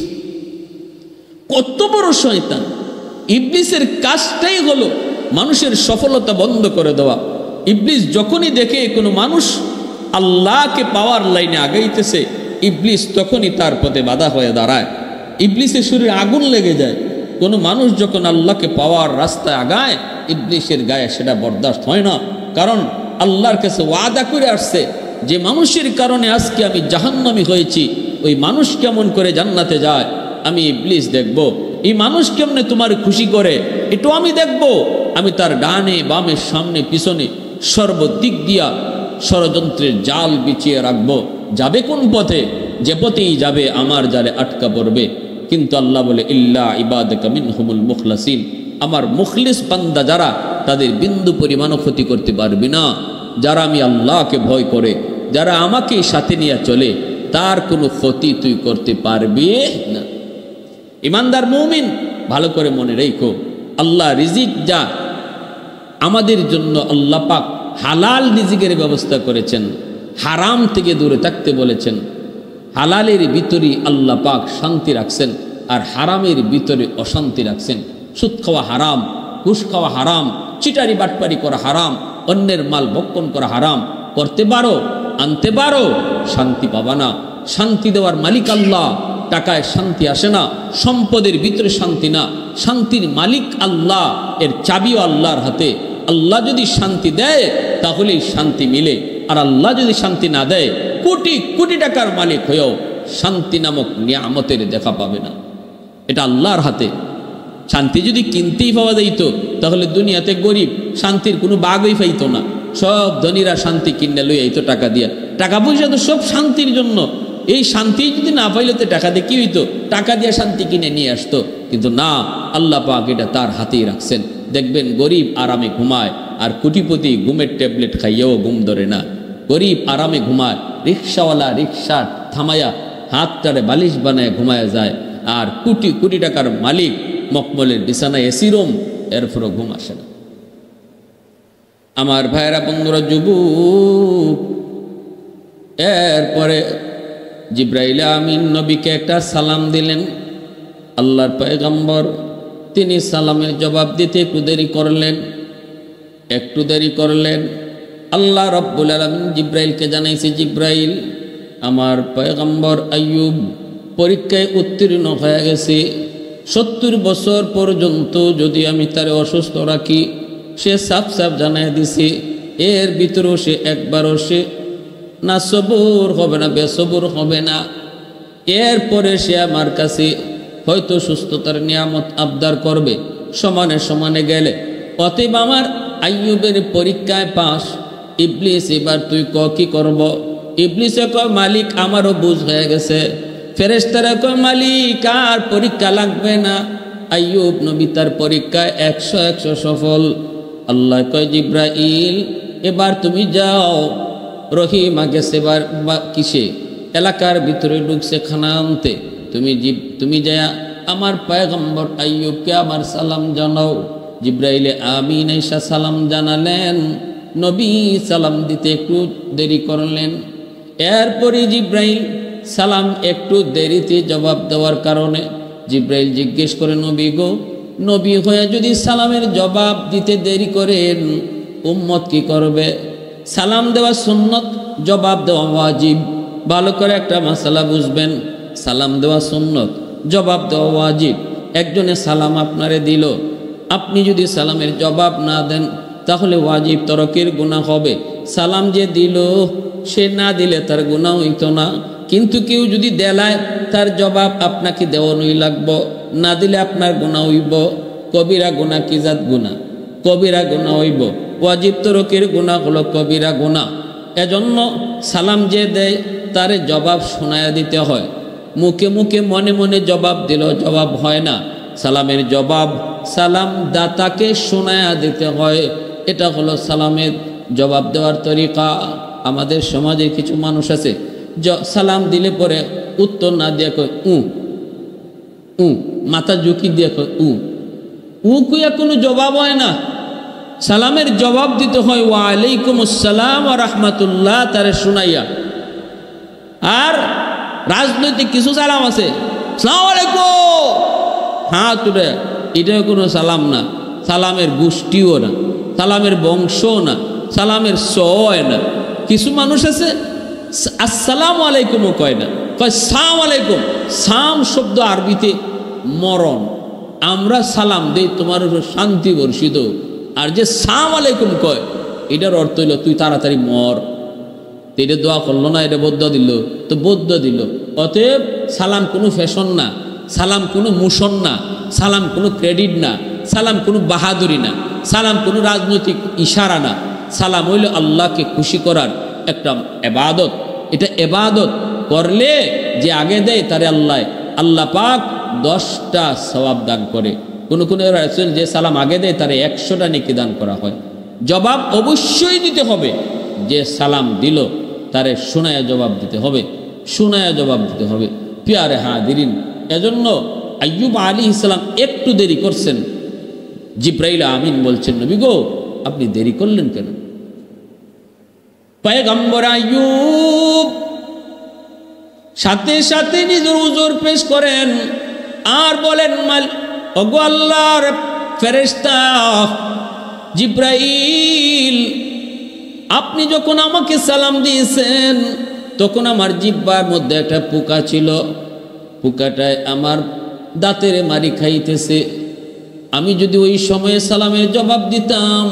কত বড় শয়তান! ইবলিসের কাজটাই হলো মানুষের সফলতা বন্ধ করে দেওয়া। ইবলিস যখনই দেখে কোনো মানুষ আল্লাহকে পাওয়ার লাইনে আগাইতেছে, ইবলিস তখনই তার পথে বাধা হয়ে দাঁড়ায়। ইবলিসের শরীরে আগুন লেগে যায়। কোনো মানুষ যখন আল্লাহকে পাওয়ার রাস্তায় আগায়, ইবলিসের গায়ে সেটা বরদাস্ত হয় না। কারণ আল্লাহর কাছে ওয়াদা করে আসছে যে মানুষের কারণে আজকে আমি জাহান্নামী হয়েছি, ওই মানুষ কেমন করে জান্নাতে যায় আমি ইবলিস দেখব। এই মানুষ কেমনে তোমার খুশি করে এটাও আমি দেখব। আমি তার ডানে বামে সামনে পিছনে সর্বদিক দিয়া ষড়যন্ত্রের জাল বিছিয়ে রাখবো। যাবে কোন পথে? যে পথেই যাবে আমার জালে আটকা পড়বে। কিন্তু আল্লাহ বলে ইল্লা ইবাদাকা মিনহুমুল মুখলাসিন, আমার মুখলিস বান্দা যারা, তাদের বিন্দু পরিমাণও ক্ষতি করতে পারবি না। যারা আমি আল্লাহকে ভয় করে, যারা আমাকে সাথে নিয়ে চলে, তার কোনো ক্ষতি তুই করতে পারবি না। ইমানদার মুমিন ভালো করে মনে রেখো, আল্লাহ রিজিক যা আমাদের জন্য আল্লাহ পাক হালাল রিজিকের ব্যবস্থা করেছেন, হারাম থেকে দূরে থাকতে বলেছেন। হালালের ভিতরে আল্লাহ পাক শান্তি রাখছেন, আর হারামের ভিতরে অশান্তি রাখছেন। সুদ খাওয়া হারাম, ঘুষ খাওয়া হারাম, চিটারি বাটপারি করা হারাম, অন্যের মাল ভক্ষণ করা হারাম। করতে পারো, আনতে পারো, শান্তি পাবা না। শান্তি দেওয়ার মালিক আল্লাহ। টাকায় শান্তি আসে না, সম্পদের ভিতরে শান্তি না, শান্তির মালিক আল্লাহ, এর চাবিও আল্লাহর হাতে। আল্লাহ যদি শান্তি দেয় তাহলেই শান্তি মিলে, আর আল্লাহ যদি শান্তি না দেয়, কোটি কোটি টাকার মালিক হয়েও শান্তি নামক নিয়ামতের দেখা পাবে না। এটা আল্লাহর হাতে। শান্তি যদি কিনতেই পাওয়া যাইত তাহলে দুনিয়াতে গরিব শান্তির কোনো বাগই পাইতো না। সব ধনীরা শান্তি কিনে লই আইতো টাকা দিয়া। টাকা পয়সা তো সব শান্তির জন্য। এই শান্তি যদি না পাইলে তো টাকা দিয়ে কি হইতো? টাকা দিয়ে শান্তি কিনে নিয়ে আসতো। কিন্তু না, আল্লাহ পাক এটা তার হাতেই রাখছেন। দেখবেন গরিব আরামে ঘুমায়, আর কোটিপতি ঘুমের ট্যাবলেট খাইয়েও ঘুম ধরে না। গরিব আরামে ঘুমায়, রিক্সাওয়ালা রিক্সা থামায়া হাতটারে বালিশ বানায় ঘুমায় যায়, আর কোটি কোটি টাকার মালিক মকমলের বিছানায় এসি রুম, এরপরও ঘুম আসে না। আমার ভাইয়েরা, বন্ধুরা, যুবক, এরপরে জিব্রাইল আমিন নবীকে একটা সালাম দিলেন। আল্লাহর পয়গম্বর তিনি সালামের জবাব দিতে একটু দেরি করলেন। আল্লাহ রব্বুল আলামিন জিব্রাইলকে জানাইছে, জিব্রাইল, আমার পয়গম্বর আইয়ুব পরীক্ষায় উত্তীর্ণ হয়ে গেছে। 70 বছর পর্যন্ত যদি আমি তারে অসুস্থ রাখি, সে সাফ জানায় দিছে, এর ভিতরেও সে একবারও সে না সবুর হবে না, বেসবুর হবে না। এরপরে সে আমার কাছে হয়তো সুস্থতার নিয়ামত আবদার করবে সমানে সমানে গেলে। অতএব আমার আইয়ুবের পরীক্ষায় পাস। ইবলিস, এবার তুই কি করব? ইবলিসে কয়, মালিক আমারও বুঝ হয়ে গেছে। ফেরেশতারা কয়, মালিক আর পরীক্ষা লাগবে না। আইয়ুব নবী তার পরীক্ষায় 100 সফল। আল্লাহ কয়, জিব্রাইল, এবার তুমি যাও। রহিমা গেছে কিসে? এলাকার ভিতরে ঢুকছে খানা আনতে। তুমি যায়া আমার পয়গম্বর আইয়ুবকে আমার সালাম জানাও। জিব্রাইলে আমিন এসা সালাম জানালেন। নবী সালাম দিতে একটু দেরি করলেন। এরপরে জিব্রাইল সালাম একটু দেরিতে জবাব দেওয়ার কারণে জিব্রাইল জিজ্ঞেস করে, নবী গো, নবী হয়ে যদি সালামের জবাব দিতে দেরি করেন, উম্মত কি করবে? সালাম দেওয়া সুন্নত, জবাব দেওয়া ওয়াজিব। ভালো করে একটা মাসালা বুঝবেন, সালাম দেওয়া সুন্নত, জবাব দেওয়া ওয়াজিব। একজনে সালাম আপনারে দিল, আপনি যদি সালামের জবাব না দেন তাহলে ওয়াজিব তরকের গুনাহ হবে। সালাম যে দিল, সে না দিলে তার গুনাহ হইত না। কিন্তু কেউ যদি দেলায়, তার জবাব আপনাকে দেওয়ানোই লাগবো, না দিলে আপনার গুনাহ হইব। কবিরা গুনাহ কি জাত গুনাহ? কবিরা গুনাহ হইব। ওয়াজিব তরকের গুনাহ হলো কবিরা গুনাহ। এজন্য সালাম যে দেয় তারে জবাব শোনায়া দিতে হয়। মুখে মুখে মনে মনে জবাব দিল জবাব হয় না। সালামের জবাব সালাম দাতাকে শোনায়া দিতে হয়। এটা হলো সালামের জবাব দেওয়ার তরিকা। আমাদের সমাজে কিছু মানুষ আছে, সালাম দিলে পরে উত্তর না দিয়ে কয় মাথা ঝুঁকি দিয়ে কয় কুইয়া কোনো জবাব হয় না। সালামের জবাব দিতে হয় ওয়ালাইকুম আসসালাম ওয়া রাহমাতুল্লাহ তারে শুনাইয়া। আর রাজনৈতিক কিছু সালাম আছে, আসসালামু আলাইকুম, হ্যাঁ তুলে, এটাও কোনো সালাম না। সালামের গোষ্ঠীও না, সালামের বংশও না, সালামের সয় না। কিছু মানুষ আছে আসসালামু আলাইকুমও কয় না, কয় সালাম আলাইকুম। সাম শব্দ আরবিতে মরণ। আমরা সালাম দেই তোমার উপর শান্তি বর্ষিত, আর যে সালাম আলাইকুম কয় এটার অর্থ হইল তুই তাড়াতাড়ি মর। এটা দোয়া করলো না, এটা বদ্দুয়া দিল, তো বদ্দুয়া দিল। অতএব সালাম কোনো ফ্যাশন না, সালাম কোনো মোশন না, সালাম কোনো ক্রেডিট না, সালাম কোনো বাহাদুরি না, সালাম কোনো রাজনৈতিক ইশারা না। সালাম হইল আল্লাহকে খুশি করার একটা এবাদত। এটা এবাদত করলে যে আগে দেয় তারে আল্লাহ পাক 10টা সওয়াব দান করে। কোনো রাসূল যে সালাম আগে দেয় তারে 100টা নেকি দান করা হয়। জবাব অবশ্যই দিতে হবে। যে সালাম দিল তারে শোনায়া জবাব দিতে হবে, শোনায়া জবাব দিতে হবে। প্রিয়ারে হাজিরিন, এজন্য আইয়ুব আলাইহিস সালাম একটু দেরি করছেন। জিব্রাইল আমিন বলছেন, নবী গো, আপনি দেরি করলেন কেন? পয়গম্বর আইয়ুব সাথে সাথে নিজের উজর পেশ করেন আর বলেন, ওগো আল্লাহর ফেরেশতা জিব্রাইল, আপনি যখন আমাকে সালাম দিয়েছেন তখন আমার জিহ্বার মধ্যে একটা পোকা ছিল। পোকাটায় আমার দাঁতের মারি খাইতেছে। আমি যদি ওই সময়ে সালামের জবাব দিতাম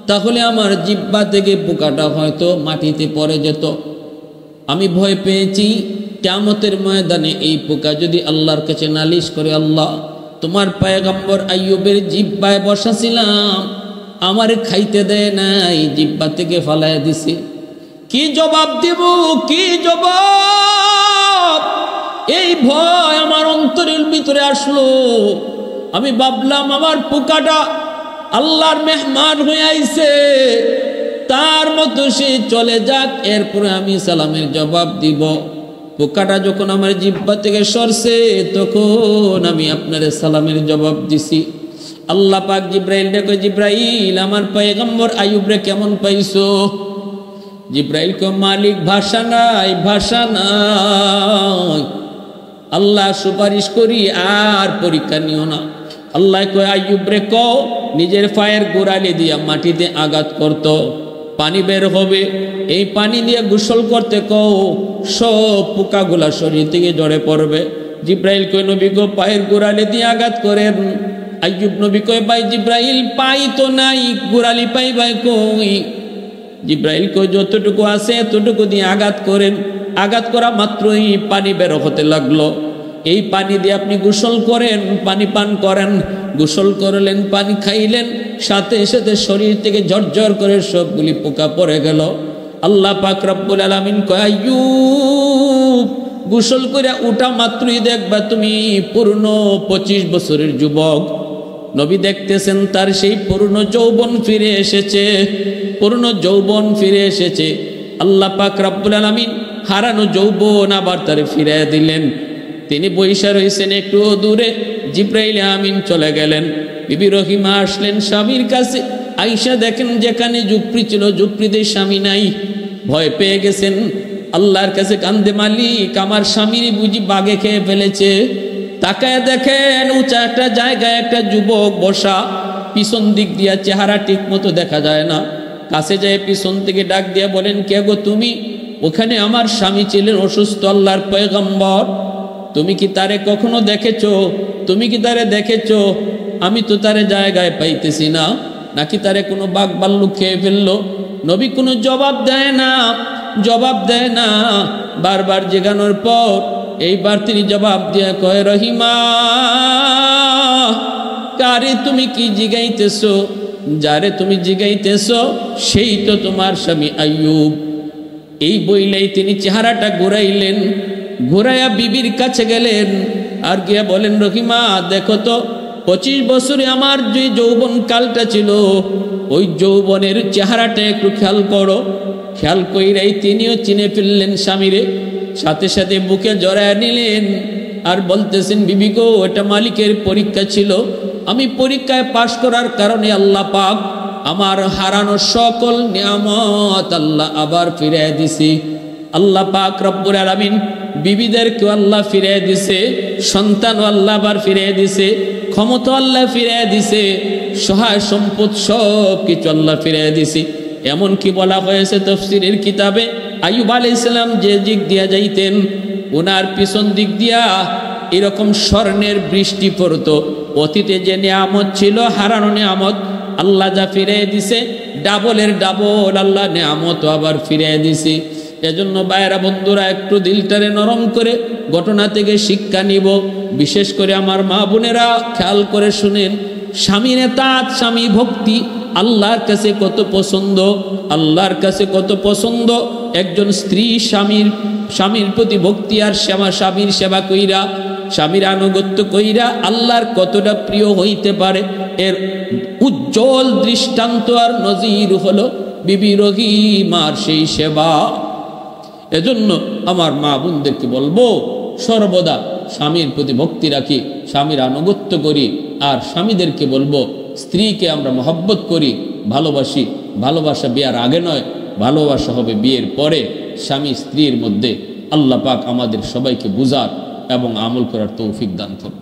তাহলে আমার জিহ্বা থেকে পোকাটা হয়তো মাটিতে পড়ে যেত। আমি ভয় পেয়েছি কিয়ামতের ময়দানে এই পোকা যদি আল্লাহর কাছে নালিশ করে, আল্লাহ তোমার পয়গম্বর আইয়ুবের জিহ্বায় বসাছিলাম, আমারে খাইতে দেয় নাই, জিহ্বা থেকে ফালাইয়া দিছে। কি জবাব দিব, কি জবাব? এই ভয় আমার অন্তরের ভিতরে আসলো। আমি ভাবলাম আমার পোকাটা আল্লাহর মেহমান হয়ে আইছে, তার মতো সে চলে যাক, এরপরে আমি সালামের জবাব দিব। পোকাটা যখন আমার জিহ্বা থেকে সরছে তখন আমি আপনার সালামের জবাব দিছি। আল্লাহ পাক জিব্রাইল ডেকে, জিব্রাইল আমার পয়গম্বর আইয়ুবরে কেমন পাইছো? জিব্রাইল কো মালিক ভাষা নাই, ভাষা নাই। আল্লাহ সুপারিশ করি আর পরীক্ষা নিও না। আল্লাহ কয় আইয়ুবরে কও নিজের পায়ের গোড়ালি দিয়া মাটিতে আঘাত করত, পানি বের হবে, এই পানি দিয়ে গোসল করতে কও, সব পোকাগুলা শরীর থেকে ঝরে পড়বে। জিব্রাইল কয় নবী গো পায়ের গোড়ালি দিয়ে আঘাত করেন। আইয়ুব নবী কয় ভাই জিব্রাইল পাই তো নাই, গোড়ালি পাই ভাই কই? জিব্রাইল কয় যতটুকু আছে এতটুকু দিয়ে আঘাত করেন। আঘাত করা মাত্রই পানি বের হতে লাগলো। এই পানি দিয়ে আপনি গোসল করেন, পানি পান করেন। গোসল করলেন, পানি খাইলেন, সাথে সাথে শরীর থেকে ঝরঝর করে সবগুলি পোকা পড়ে গেল। আল্লাহ পাক রব্বুল আলামিন কয় আইয়ুব গোসল করে উঠা মাত্রই দেখবা তুমি পূর্ণ 25 বছরের যুবক। নবী দেখতেছেন তার সেই পূর্ণ যৌবন ফিরে এসেছে, পূর্ণ যৌবন ফিরে এসেছে। আল্লাহ পাক রব্বুল আলামিন হারানো যৌবন আবার তারে ফিরিয়ে দিলেন। তিনি বৈশা রয়েছেন একটু দূরে, জিব্রাইল আমিন চলে গেলেন। বিবি রহিমা আসলেন স্বামীর কাছে। আয়েশা দেখেন যেখানে ঝুপড়ি ছিল ঝুপড়িতে স্বামী নাই, ভয় পেয়ে গেছেন। আল্লাহর কাছে কান্দে, মালিক আমার স্বামীর বুঝি বাঘে খেয়ে ফেলেছে। তাকায় দেখেন উঁচা একটা জায়গায় একটা যুবক বসা, পিছন দিক দিয়া চেহারা ঠিক মতো দেখা যায় না। কাছে যায় পিছন থেকে ডাক দিয়া বলেন, কে গো তুমি? ওখানে আমার স্বামী ছিলেন অসুস্থ, আল্লাহর পয়গম্বর। তুমি কি তারে কখনো দেখেছো? তুমি কি তারে দেখেছো? আমি তো তারে জায়গায় পাইতেছি না। নাকি তারে কোনো বাঘ ভাল্লুক খেয়ে ফেললো? নবী কোনো জবাব দেয় না, জবাব দেয় না। বারবার জিজ্ঞানোর পর এইবার তিনি জবাব দিয়ে কয়, রহিমা কারে তুমি কি জিগাইতেছো? যারে তুমি জিগাইতেছো সেই তো তোমার স্বামী আইয়ুব। এই বইলেই তিনি চেহারাটা ঘুরাইলেন, ঘুরাইয়া বিবির কাছে গেলেন আর গিয়া বলেন, রহিমা দেখো তো 25 বছরে আমার যে যৌবন কালটা ছিল ওই যৌবনের চেহারাটা একটু খেয়াল করো। খেয়াল কইরাই তিনিও চিনে ফেললেন স্বামীরে, সাথে সাথে বুকে জড়ায় নিলেন আর বলতেছেন, বিবি গো এটা মালিকের পরীক্ষা ছিল। আমি পরীক্ষায় পাশ করার কারণে আল্লাহ পাক আমার হারানো সকল নিয়ামত আল্লাহ আবার ফিরিয়ে দিছি। আল্লাহ পাক রব্বুল আলামিন বিবিদেরকেও আল্লাহ ফিরিয়ে দিছে, সন্তানও আল্লাহ আবার ফিরিয়ে দিছে, ক্ষমতা আল্লাহ ফিরিয়ে দিছে, সহায় সম্পদ সব কিছু আল্লাহ ফিরিয়ে দিছে। এমনকি বলা হয়েছে তাফসীরের কিতাবে, আইয়ুব আলাইহিস সালাম যে দিক দিয়া যাইতেন ওনার পিছন দিক দিয়া এরকম স্বর্ণের বৃষ্টি পড়তো। অতীতে যে নিয়ামত ছিল, হারানো নিয়ামত আল্লাহ যা ফিরিয়ে দিছে, ডাবলের ডাবল আল্লাহ নিয়ামত আবার ফিরিয়ে দিছে। এজন্য ভাইয়েরা বন্ধুরা একটু দিলটারে নরম করে ঘটনা থেকে শিক্ষা নিব। বিশেষ করে আমার মা বোনেরা খেয়াল করে শুনেন, স্বামীর এতাত, স্বামী ভক্তি আল্লাহর কাছে কত পছন্দ, আল্লাহর কাছে কত পছন্দ। একজন স্ত্রী স্বামীর প্রতি ভক্তি আর স্বামীর সেবা কইরা, স্বামীর আনুগত্য কইরা আল্লাহর কতটা প্রিয় হইতে পারে এর উজ্জ্বল দৃষ্টান্ত আর নজির হলো বিবি রহিমার সেই সেবা। এজন্য আমার মা বোনদেরকে বলবো সর্বদা স্বামীর প্রতি ভক্তি রাখি, স্বামীর আনুগত্য করি। আর স্বামীদেরকে বলবো স্ত্রীকে আমরা মহব্বত করি, ভালোবাসি। ভালোবাসা বিয়ার আগে নয়, ভালোবাসা হবে বিয়ের পরে। স্বামী স্ত্রীর মধ্যে আল্লাহ পাক আমাদের সবাইকে বুঝার এবং আমল করার তৌফিক দান করুন।